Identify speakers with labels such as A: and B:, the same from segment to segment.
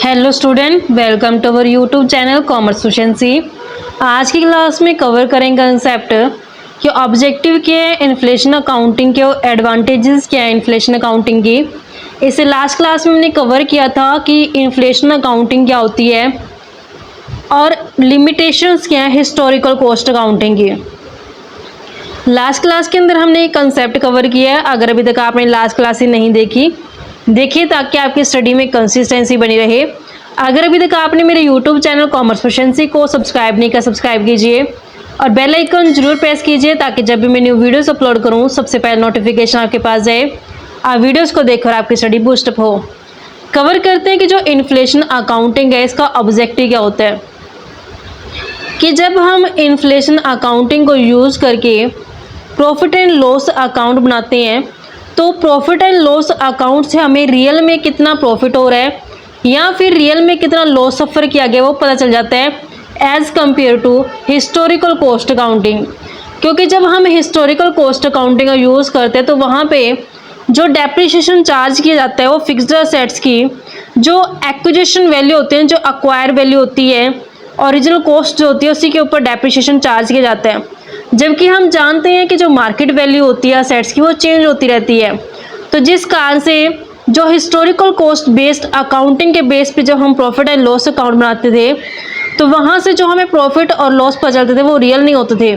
A: Hello student, welcome to our YouTube channel commerce efficiency. आज की class में cover करेंगे कंसेप्ट कि ऑब्जेक्टिव क्या है इन्फ्लेशन अकाउंटिंग के और एडवांटेजेस क्या है इन्फ्लेशन अकाउंटिंग की। इसे लास्ट क्लास में हमने कवर किया था कि इन्फ्लेशन अकाउंटिंग क्या होती है और लिमिटेशंस क्या है हिस्टोरिकल कॉस्ट अकाउंटिंग की। लास्ट क्लास के अंदर हमने एक कंसेप्ट कवर किया है। अगर अभी तक आपने लास्ट क्लास ही नहीं देखिए ताकि आपकी स्टडी में कंसिस्टेंसी बनी रहे। अगर अभी तक आपने मेरे यूट्यूब चैनल कॉमर्स एफिशिएंसी को सब्सक्राइब नहीं किया, सब्सक्राइब कीजिए और बेल आइकन जरूर प्रेस कीजिए ताकि जब भी मैं न्यू वीडियोस अपलोड करूं सबसे पहले नोटिफिकेशन आपके पास जाए। आप वीडियोस को देखकर आपकी स्टडी बूस्टअप हो। कवर करते हैं कि जो इन्फ्लेशन अकाउंटिंग है इसका ऑब्जेक्टिव क्या होता है। कि जब हम इन्फ्लेशन अकाउंटिंग को यूज़ करके प्रॉफिट एंड लॉस अकाउंट बनाते हैं तो प्रॉफिट एंड लॉस अकाउंट से हमें रियल में कितना प्रॉफिट हो रहा है या फिर रियल में कितना लॉस सफ़र किया गया वो पता चल जाता है as compare to historical cost accounting. क्योंकि जब हम हिस्टोरिकल कॉस्ट अकाउंटिंग का यूज़ करते हैं तो वहाँ पे जो डेप्रिसिएशन चार्ज किया जाता है वो फिक्स्ड असेट्स की जो एक्विजिशन वैल्यू होती है, जो अक्वायर वैल्यू होती है, ओरिजिनल कॉस्ट जो होती है उसी के ऊपर डेप्रिसिएशन चार्ज किया जाता है। जबकि हम जानते हैं कि जो मार्केट वैल्यू होती है असेट्स की वो चेंज होती रहती है। तो जिस कारण से जो हिस्टोरिकल कॉस्ट बेस्ड अकाउंटिंग के बेस पे जब हम प्रॉफिट एंड लॉस अकाउंट बनाते थे तो वहाँ से जो हमें प्रॉफिट और लॉस पता चलते थे वो रियल नहीं होते थे,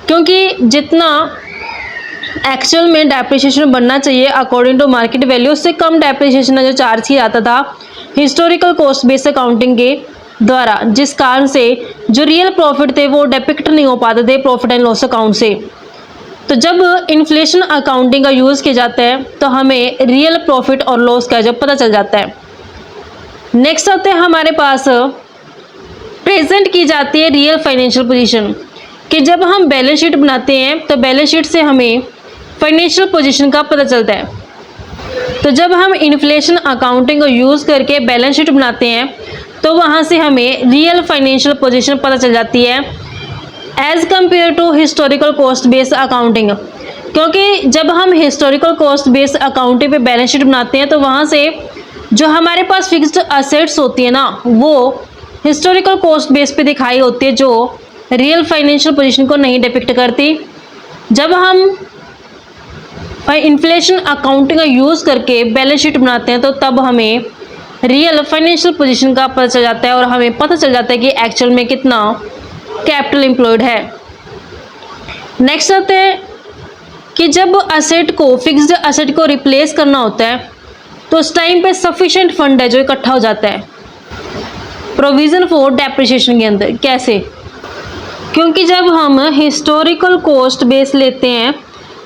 A: क्योंकि जितना एक्चुअल में डेप्रिसिएशन बनना चाहिए अकॉर्डिंग टू मार्केट वैल्यू उससे कम डेप्रिसिएशन जो चार्ज किया जाता था हिस्टोरिकल कॉस्ट बेस्ड अकाउंटिंग के द्वारा, जिस कारण से जो रियल प्रॉफिट थे वो डिपिक्ट नहीं हो पाते थे प्रॉफिट एंड लॉस अकाउंट से। तो जब इन्फ्लेशन अकाउंटिंग का यूज़ किया जाता है तो हमें रियल प्रॉफिट और लॉस का जब पता चल जाता है। नेक्स्ट आते हैं हमारे पास प्रेजेंट की जाती है रियल फाइनेंशियल पोजीशन। कि जब हम बैलेंस शीट बनाते हैं तो बैलेंस शीट से हमें फाइनेंशियल पोजीशन का पता चलता है। तो जब हम इन्फ्लेशन अकाउंटिंग को यूज़ करके बैलेंस शीट बनाते हैं तो वहाँ से हमें रियल फाइनेंशियल पोजीशन पता चल जाती है as compare to historical cost based accounting. क्योंकि जब हम हिस्टोरिकल कॉस्ट बेस्ड अकाउंटिंग पे बैलेंस शीट बनाते हैं तो वहाँ से जो हमारे पास फिक्स्ड असेट्स होती है ना वो हिस्टोरिकल कॉस्ट बेस पे दिखाई होती है जो रियल फाइनेंशियल पोजीशन को नहीं डिपिक्ट करती। जब हम इन्फ्लेशन अकाउंटिंग का यूज़ करके बैलेंस शीट बनाते हैं तो तब हमें रियल फाइनेंशियल पोजीशन का पता चल जाता है और हमें पता चल जाता है कि एक्चुअल में कितना कैपिटल एम्प्लॉयड है। नेक्स्ट आते हैं कि जब असेट को फिक्स्ड असेट को रिप्लेस करना होता है तो उस टाइम पे सफिशिएंट फंड है जो इकट्ठा हो जाता है प्रोविज़न फॉर डेप्रिसिएशन के अंदर। कैसे? क्योंकि जब हम हिस्टोरिकल कॉस्ट बेस लेते हैं,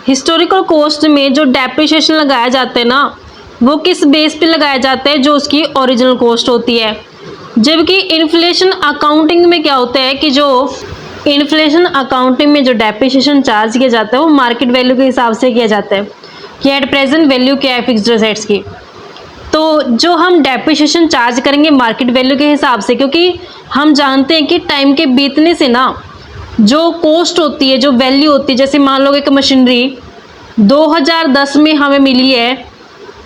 A: हिस्टोरिकल कॉस्ट में जो डेप्रिसिएशन लगाया जाता है ना वो किस बेस पे लगाया जाता है, जो उसकी ओरिजिनल कॉस्ट होती है। जबकि इन्फ्लेशन अकाउंटिंग में क्या होता है कि जो इन्फ्लेशन अकाउंटिंग में जो डेप्रिसिएशन चार्ज किया जाता है वो मार्केट वैल्यू के हिसाब से किया जाता है कि एट प्रेजेंट वैल्यू क्या है फिक्स्ड असेट्स की। तो जो हम डेप्रिसिएशन चार्ज करेंगे मार्केट वैल्यू के हिसाब से, क्योंकि हम जानते हैं कि टाइम के बीतने से ना जो कॉस्ट होती है, जो वैल्यू होती है, जैसे मान लो एक मशीनरी 2010 में हमें मिली है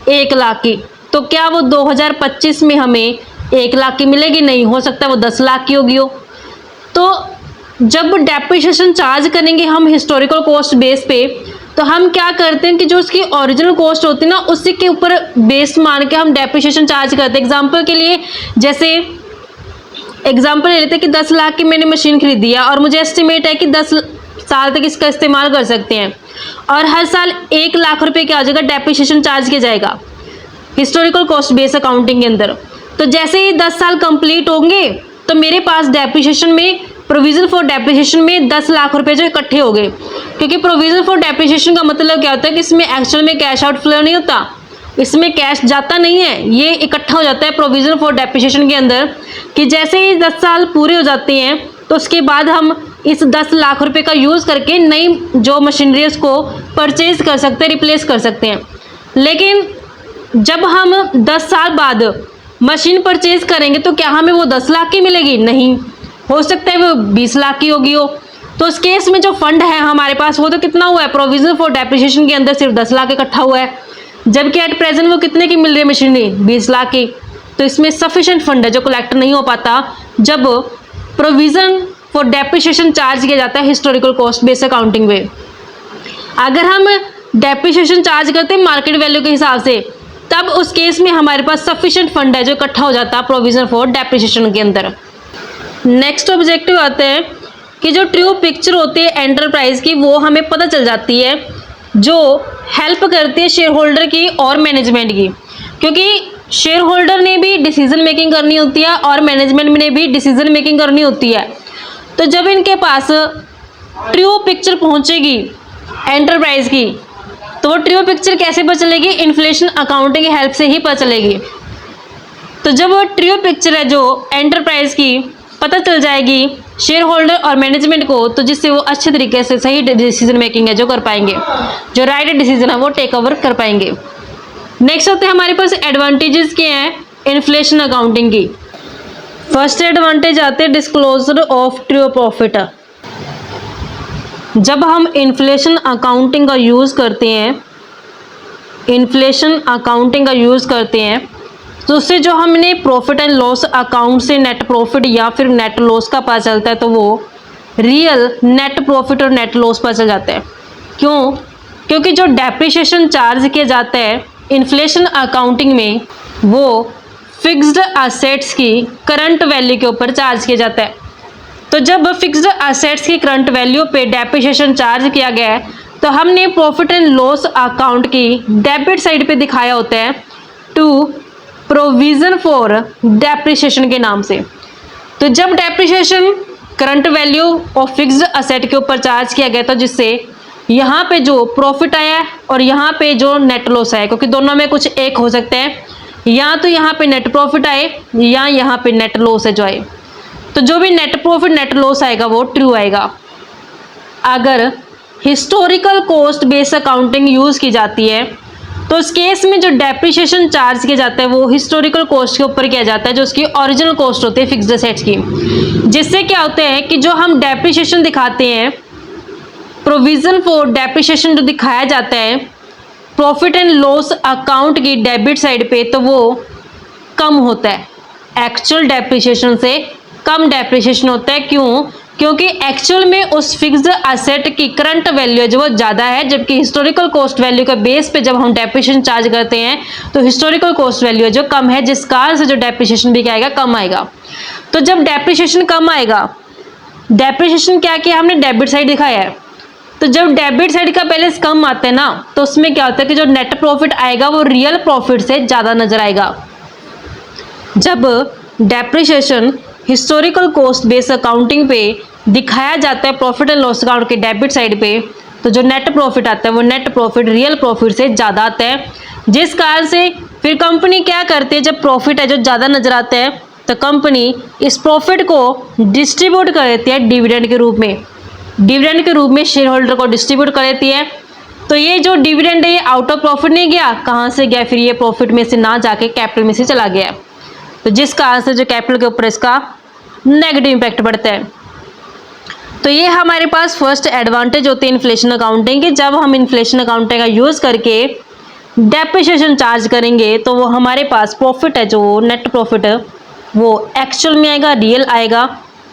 A: 1 लाख की, तो क्या वो 2025 में हमें 1 लाख की मिलेगी? नहीं, हो सकता है वो 10 लाख की होगी हो। तो जब डेप्रिसिएशन चार्ज करेंगे हम हिस्टोरिकल कॉस्ट बेस पे तो हम क्या करते हैं कि जो उसकी ओरिजिनल कॉस्ट होती है ना उसी के ऊपर बेस मान के हम डेप्रिसिएशन चार्ज करते हैं। एग्जाम्पल के लिए जैसे एग्जाम्पल ले लेते हैं कि 10 लाख की मैंने मशीन खरीदी है और मुझे एस्टिमेट है कि 10 साल तक इसका इस्तेमाल कर सकते हैं और हर साल 1 लाख रुपए क्या हो जाएगा डेप्रिसिएशन चार्ज किया जाएगा हिस्टोरिकल कॉस्ट बेस अकाउंटिंग के अंदर। तो जैसे ही 10 साल कंप्लीट होंगे तो मेरे पास डेप्रिसिएशन में प्रोविज़न फॉर डेप्रिसिएशन में 10 लाख रुपए जो इकट्ठे हो गए। क्योंकि प्रोविज़न फॉर डेप्रिसिएशन का मतलब क्या होता है कि इसमें एक्चुअल में कैश आउटफ्लो नहीं होता, इसमें कैश जाता नहीं है, ये इकट्ठा हो जाता है प्रोविज़न फॉर डेप्रिसिएशन के अंदर। कि जैसे ही 10 साल पूरे हो जाते हैं तो उसके बाद हम इस 10 लाख रुपए का यूज़ करके नई जो मशीनरी है उसको परचेज कर सकते हैं, रिप्लेस कर सकते हैं। लेकिन जब हम 10 साल बाद मशीन परचेज करेंगे तो क्या हमें वो 10 लाख की मिलेगी? नहीं, हो सकता है वो 20 लाख की होगी हो। तो उस केस में जो फंड है हमारे पास वो तो कितना हुआ है, प्रोविज़न फॉर डेप्रिसिएशन के अंदर सिर्फ 10 लाख इकट्ठा हुआ है, जबकि एट प्रेजेंट वो कितने की मिल रही है मशीनरी? 20 लाख की। तो इसमें सफिशिएंट फंड है जो कलेक्ट नहीं हो पाता जब प्रोविजन फॉर डेप्रिसिएशन चार्ज किया जाता है हिस्टोरिकल कॉस्ट बेस्ड अकाउंटिंग में। अगर हम डेप्रिसिएशन चार्ज करते हैं मार्केट वैल्यू के हिसाब से, तब उस केस में हमारे पास सफिशिएंट फंड है जो इकट्ठा हो जाता है प्रोविजन फॉर डेप्रिसिएशन के अंदर। नेक्स्ट ऑब्जेक्टिव आते हैं कि जो ट्रू पिक्चर होती है एंटरप्राइज की वो हमें पता चल जाती है, जो हेल्प करती है शेयर होल्डर की और मैनेजमेंट की, क्योंकि शेयर होल्डर ने भी डिसीजन मेकिंग करनी होती है और मैनेजमेंट ने भी डिसीजन मेकिंग करनी होती है। तो जब इनके पास ट्रू पिक्चर पहुंचेगी एंटरप्राइज की, तो वो ट्रू पिक्चर कैसे पता चलेगी? इन्फ्लेशन अकाउंटिंग की हेल्प से ही पता चलेगी। तो जब वो ट्रू पिक्चर है जो एंटरप्राइज की पता चल जाएगी शेयर होल्डर और मैनेजमेंट को, तो जिससे वो अच्छे तरीके से सही डिसीजन मेकिंग है जो कर पाएंगे, जो राइट डिसीजन है वो टेक ओवर कर पाएंगे। नेक्स्ट होते हैं हमारे पास एडवांटेजेस के हैं इन्फ्लेशन अकाउंटिंग की। फर्स्ट एडवांटेज आते हैं डिस्क्लोजर ऑफ ट्रू प्रॉफिट। जब हम इन्फ्लेशन अकाउंटिंग का यूज़ करते हैं, तो उससे जो हमने प्रॉफिट एंड लॉस अकाउंट से नेट प्रॉफिट या फिर नेट लॉस का पता चलता है, तो वो रियल नेट प्रॉफिट और नेट लॉस पता चल जाता है। क्यों? क्योंकि जो डेप्रिसिएशन चार्ज किया जाता है इन्फ्लेशन अकाउंटिंग में, वो फिक्स्ड असेट्स की करंट वैल्यू के ऊपर चार्ज किया जाता है। तो जब फिक्स्ड असेट्स की करंट वैल्यू पे डेप्रिसिएशन चार्ज किया गया है, तो हमने प्रॉफिट एंड लॉस अकाउंट की डेबिट साइड पे दिखाया होता है टू प्रोविज़न फॉर डेप्रिसिएशन के नाम से। तो जब depreciation current value of fixed asset के ऊपर चार्ज किया गया, तो जिससे यहाँ पे जो प्रॉफिट आया और यहाँ पे जो नेट लॉस आया, क्योंकि दोनों में कुछ एक हो सकता है, या तो यहाँ पे नेट प्रॉफिट आए या यहाँ पे नेट लॉस है जो आए, तो जो भी नेट प्रॉफिट नेट लॉस आएगा वो ट्रू आएगा। अगर historical cost based accounting use की जाती है, तो उस केस में जो डेप्रिसिएशन चार्ज किया जाता है वो हिस्टोरिकल कॉस्ट के ऊपर किया जाता है, जो उसकी ओरिजिनल कॉस्ट होती है फिक्स्ड असेट्स की। जिससे क्या होता है कि जो हम डेप्रिसिएशन दिखाते हैं, प्रोविज़न फॉर डेप्रिसिएशन जो दिखाया जाता है प्रॉफिट एंड लॉस अकाउंट की डेबिट साइड पे, तो वो कम होता है, एक्चुअल डेप्रिसिएशन से कम डेप्रिसिएशन होता है। क्यों? क्योंकि एक्चुअल में उस फिक्स्ड असेट की करंट वैल्यू है जो वो ज़्यादा है, जबकि हिस्टोरिकल कॉस्ट वैल्यू का बेस पे जब हम डेप्रिसिएशन चार्ज करते हैं तो हिस्टोरिकल कॉस्ट वैल्यू है जो कम है, जिस कारण से जो डेप्रिसिएशन भी क्या आएगा? कम आएगा। तो जब डेप्रिसिएशन कम आएगा, डेप्रिसिएशन क्या किया हमने? डेबिट साइड दिखाया है, तो जब डेबिट साइड का बैलेंस कम आता है ना, तो उसमें क्या होता है कि जो नेट प्रॉफिट आएगा वो रियल प्रॉफिट से ज़्यादा नजर आएगा। जब depreciation historical cost based accounting पे दिखाया जाता है प्रॉफिट एंड लॉस अकाउंट के डेबिट साइड पे, तो जो नेट प्रॉफिट आता है वो नेट प्रॉफिट रियल प्रॉफिट से ज़्यादा आता है। जिस कारण से फिर कंपनी क्या करती है, जब प्रॉफिट है जो ज़्यादा नजर आता है, तो कंपनी इस प्रॉफिट को डिस्ट्रीब्यूट कर देती है डिविडेंड के रूप में। डिविडेंड के रूप में शेयर होल्डर को डिस्ट्रीब्यूट कर देती है। तो ये जो डिविडेंड है ये आउट ऑफ प्रॉफिट नहीं गया, कहाँ से गया? फिर ये प्रॉफिट में से ना जाके कैपिटल में से चला गया, तो जिस कारण से जो कैपिटल के ऊपर इसका नेगेटिव इम्पैक्ट पड़ता है। तो ये हमारे पास फर्स्ट एडवांटेज होती है इन्फ्लेशन अकाउंटिंग के। जब हम इन्फ्लेशन अकाउंटिंग का यूज़ करके डेप्रिसिएशन चार्ज करेंगे, तो वो हमारे पास प्रॉफिट है जो नेट प्रॉफिट है वो एक्चुअल में आएगा, रियल आएगा,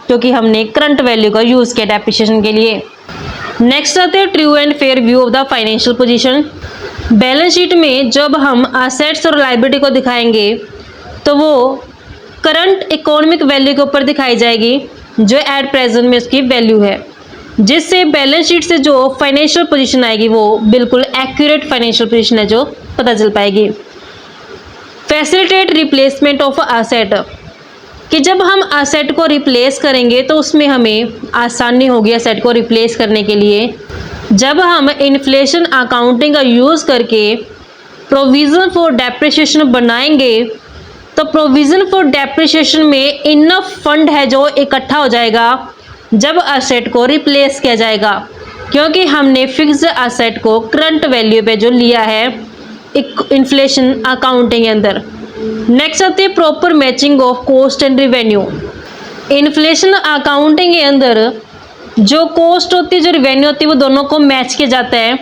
A: क्योंकि हमने करंट वैल्यू का यूज़ किया डेप्रिसिएशन के लिए। नेक्स्ट आते हैं true and fair view of the financial position. Balance sheet में जब हम असेट्स और लायबिलिटी को दिखाएंगे, तो वो करंट इकोनॉमिक वैल्यू के ऊपर दिखाई जाएगी जो एट प्रेजेंट में उसकी वैल्यू है, जिससे बैलेंस शीट से जो फाइनेंशियल पोजीशन आएगी वो बिल्कुल एक्यूरेट फाइनेंशियल पोजीशन है जो पता चल पाएगी। फैसिलिटेट रिप्लेसमेंट ऑफ असेट, कि जब हम असेट को रिप्लेस करेंगे तो उसमें हमें आसानी होगी असेट को रिप्लेस करने के लिए। जब हम इन्फ्लेशन अकाउंटिंग का यूज़ करके प्रोविज़न फॉर डेप्रिसिएशन बनाएंगे, तो प्रोविज़न फॉर डेप्रिसिएशन में इनफ फंड है जो इकट्ठा हो जाएगा जब असेट को रिप्लेस किया जाएगा, क्योंकि हमने फिक्स्ड असेट को करंट वैल्यू पे जो लिया है इन्फ्लेशन अकाउंटिंग के अंदर। नेक्स्ट आती है proper matching of cost and revenue. Inflation accounting के अंदर जो कॉस्ट होती है जो रिवेन्यू होती है वो दोनों को मैच किया जाता है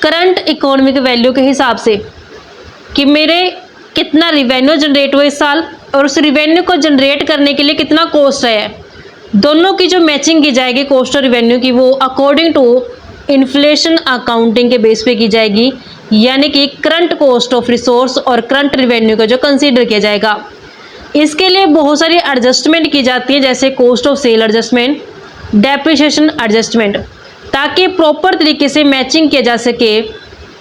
A: करंट इकोनॉमिक वैल्यू के हिसाब से, कि मेरे कितना रिवेन्यू जनरेट हुआ इस साल और उस रिवेन्यू को जनरेट करने के लिए कितना कॉस्ट है, दोनों की जो मैचिंग की जाएगी कॉस्ट और रिवेन्यू की, वो अकॉर्डिंग टू इन्फ्लेशन अकाउंटिंग के बेस पे की जाएगी, यानी कि करंट कॉस्ट ऑफ रिसोर्स और करंट रिवेन्यू का जो कंसीडर किया जाएगा। इसके लिए बहुत सारी एडजस्टमेंट की जाती है, जैसे cost of sale adjustment, depreciation adjustment, ताकि प्रॉपर तरीके से मैचिंग किया जा सके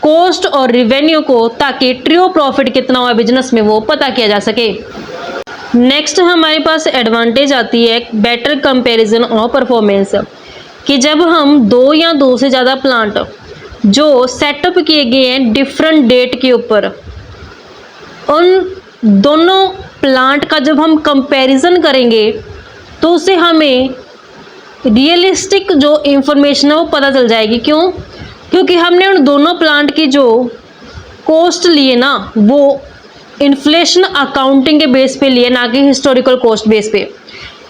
A: कॉस्ट और रिवेन्यू को, ताकि ट्रू प्रॉफिट कितना हुआ बिजनेस में वो पता किया जा सके। नेक्स्ट हमारे पास एडवांटेज आती है बेटर कंपैरिजन ऑफ परफॉर्मेंस, कि जब हम दो या दो से ज़्यादा प्लांट जो सेटअप किए गए हैं डिफरेंट डेट के ऊपर, उन दोनों प्लांट का जब हम कंपैरिजन करेंगे तो उससे हमें रियलिस्टिक जो इंफॉर्मेशन है वो पता चल जाएगी। क्यों? क्योंकि हमने उन दोनों प्लांट की जो कॉस्ट लिए ना, वो इन्फ्लेशन अकाउंटिंग के बेस पे लिए, ना कि हिस्टोरिकल कॉस्ट बेस पे,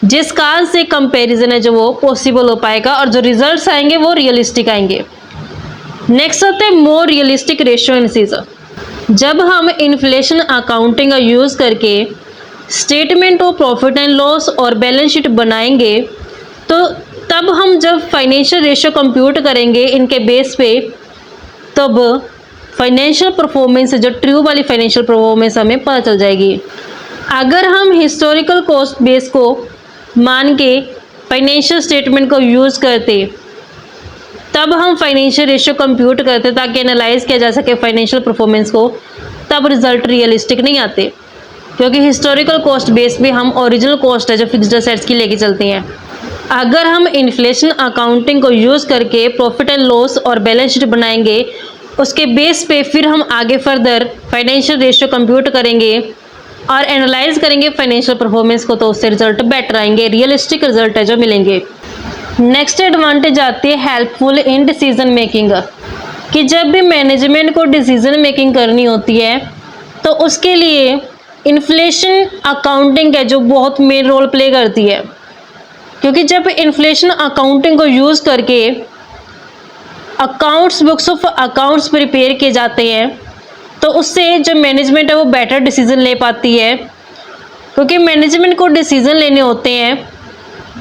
A: जिस कारण से कंपैरिजन है जो वो पॉसिबल हो पाएगा और जो रिजल्ट्स आएंगे वो रियलिस्टिक आएंगे। नेक्स्ट आता है मोर रियलिस्टिक रेशियो एनालिसिस। जब हम इन्फ्लेशन अकाउंटिंग का यूज़ करके statement of profit and loss और बैलेंस शीट बनाएंगे, तो तब हम जब फाइनेंशियल रेशियो कंप्यूट करेंगे इनके बेस पे, तब फाइनेंशियल परफॉर्मेंस जो ट्रू वाली फाइनेंशियल परफॉर्मेंस हमें पता चल जाएगी। अगर हम हिस्टोरिकल कॉस्ट बेस को मान के फाइनेंशियल स्टेटमेंट को यूज़ करते, तब हम फाइनेंशियल रेशियो कंप्यूट करते ताकि एनालाइज किया जा सके फाइनेंशियल परफॉर्मेंस को, तब रिजल्ट रियलिस्टिक नहीं आते, क्योंकि हिस्टोरिकल कॉस्ट बेस पे हम ओरिजिनल कॉस्ट है जो फिक्स्ड असेट्स की लेके चलते हैं। अगर हम इन्फ्लेशन अकाउंटिंग को यूज़ करके प्रॉफिट एंड लॉस और बैलेंस शीट बनाएंगे, उसके बेस पे फिर हम आगे फर्दर फाइनेंशियल रेशियो कंप्यूट करेंगे और एनालाइज करेंगे फाइनेंशियल परफॉर्मेंस को, तो उससे रिजल्ट बेटर आएंगे, रियलिस्टिक रिजल्ट है जो मिलेंगे। नेक्स्ट एडवांटेज आती है हेल्पफुल इन डिसीजन मेकिंग, कि जब भी मैनेजमेंट को डिसीजन मेकिंग करनी होती है तो उसके लिए इन्फ्लेशन अकाउंटिंग है जो बहुत मेन रोल प्ले करती है। क्योंकि जब इन्फ्लेशन अकाउंटिंग को यूज़ करके accounts books of accounts prepare किए जाते हैं, तो उससे जो मैनेजमेंट है वो बेटर डिसीजन ले पाती है। क्योंकि मैनेजमेंट को डिसीजन लेने होते हैं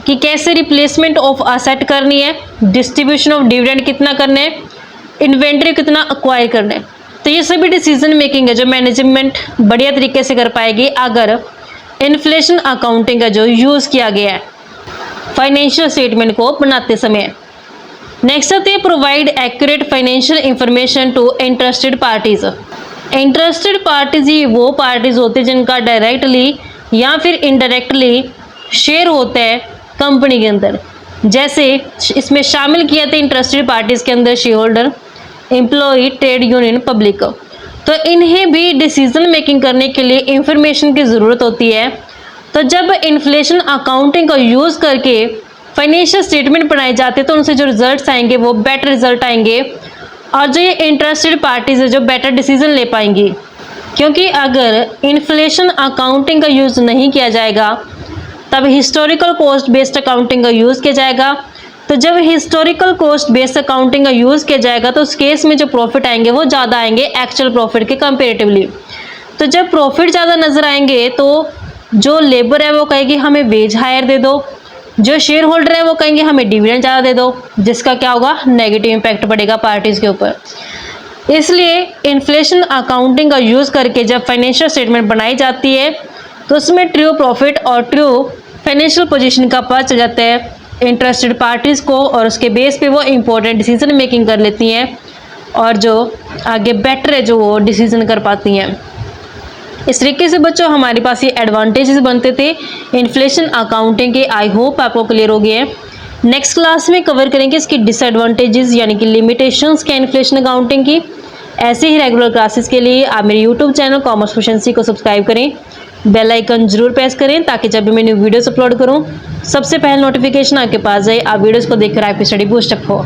A: कि कैसे रिप्लेसमेंट ऑफ असेट करनी है, डिस्ट्रीब्यूशन ऑफ डिविडेंड कितना करना है, इन्वेंट्री कितना अक्वायर करना है। तो ये सभी डिसीजन मेकिंग है जो मैनेजमेंट बढ़िया तरीके से कर पाएगी अगर इन्फ्लेशन अकाउंटिंग का जो यूज़ किया गया है फाइनेंशियल स्टेटमेंट को बनाते समय। नेक्स्ट आते हैं provide accurate financial information to interested parties. Interested parties ही वो पार्टीज होते हैं जिनका डायरेक्टली या फिर इनडायरेक्टली शेयर होता है कंपनी के अंदर। जैसे इसमें शामिल किया था इंटरेस्टेड पार्टीज के अंदर share holder, employ, trade union, public. तो इन्हें भी डिसीजन मेकिंग करने के लिए इंफॉर्मेशन की ज़रूरत होती है। तो जब इन्फ्लेशन अकाउंटिंग का यूज़ करके फाइनेंशियल स्टेटमेंट बनाए जाते हैं तो उनसे जो रिजल्ट्स आएंगे वो बेटर रिजल्ट आएंगे, और जो ये इंटरेस्टेड पार्टीज है जो बेटर डिसीजन ले पाएंगी। क्योंकि अगर इन्फ्लेशन अकाउंटिंग का यूज़ नहीं किया जाएगा तब हिस्टोरिकल कॉस्ट बेस्ड अकाउंटिंग का यूज़ किया जाएगा। तो जब हिस्टोरिकल कॉस्ट बेस्ड अकाउंटिंग का यूज़ किया जाएगा तो उस केस में जो प्रॉफिट आएंगे वो ज़्यादा आएंगे एक्चुअल प्रॉफिट के कंपेरेटिवली। तो जब प्रॉफिट ज़्यादा नज़र आएंगे तो जो लेबर है वो कहेगी हमें वेज हायर दे दो, जो शेयर होल्डर है वो कहेंगे हमें डिविडेंड ज़्यादा दे दो, जिसका क्या होगा, नेगेटिव इम्पैक्ट पड़ेगा पार्टीज़ के ऊपर। इसलिए इन्फ्लेशन अकाउंटिंग का यूज़ करके जब फाइनेंशियल स्टेटमेंट बनाई जाती है तो उसमें ट्रू प्रॉफिट और ट्रू फाइनेंशियल पोजीशन का पता चल जाता है इंटरेस्टेड पार्टीज़ को, और उसके बेस पे वो इम्पोर्टेंट डिसीजन मेकिंग कर लेती हैं और जो आगे बेटर है जो वो डिसीजन कर पाती हैं। इस तरीके से बच्चों हमारे पास ये एडवांटेजेस बनते थे इन्फ्लेशन अकाउंटिंग के। आई होप आपको क्लियर हो गया है। नेक्स्ट क्लास में कवर करेंगे इसकी डिसएडवांटेजेस यानी कि लिमिटेशंस क्या इन्फ्लेशन अकाउंटिंग की। ऐसे ही रेगुलर क्लासेस के लिए आप मेरे यूट्यूब चैनल कॉमर्स प्रोफिशिएंसी को सब्सक्राइब करें, बेल आइकन जरूर प्रेस करें ताकि जब भी मैं न्यू वीडियोस अपलोड करूं सबसे पहले नोटिफिकेशन आपके पास जाए, आप वीडियोस को देखकर आपकी स्टडी बूस्ट अप हो।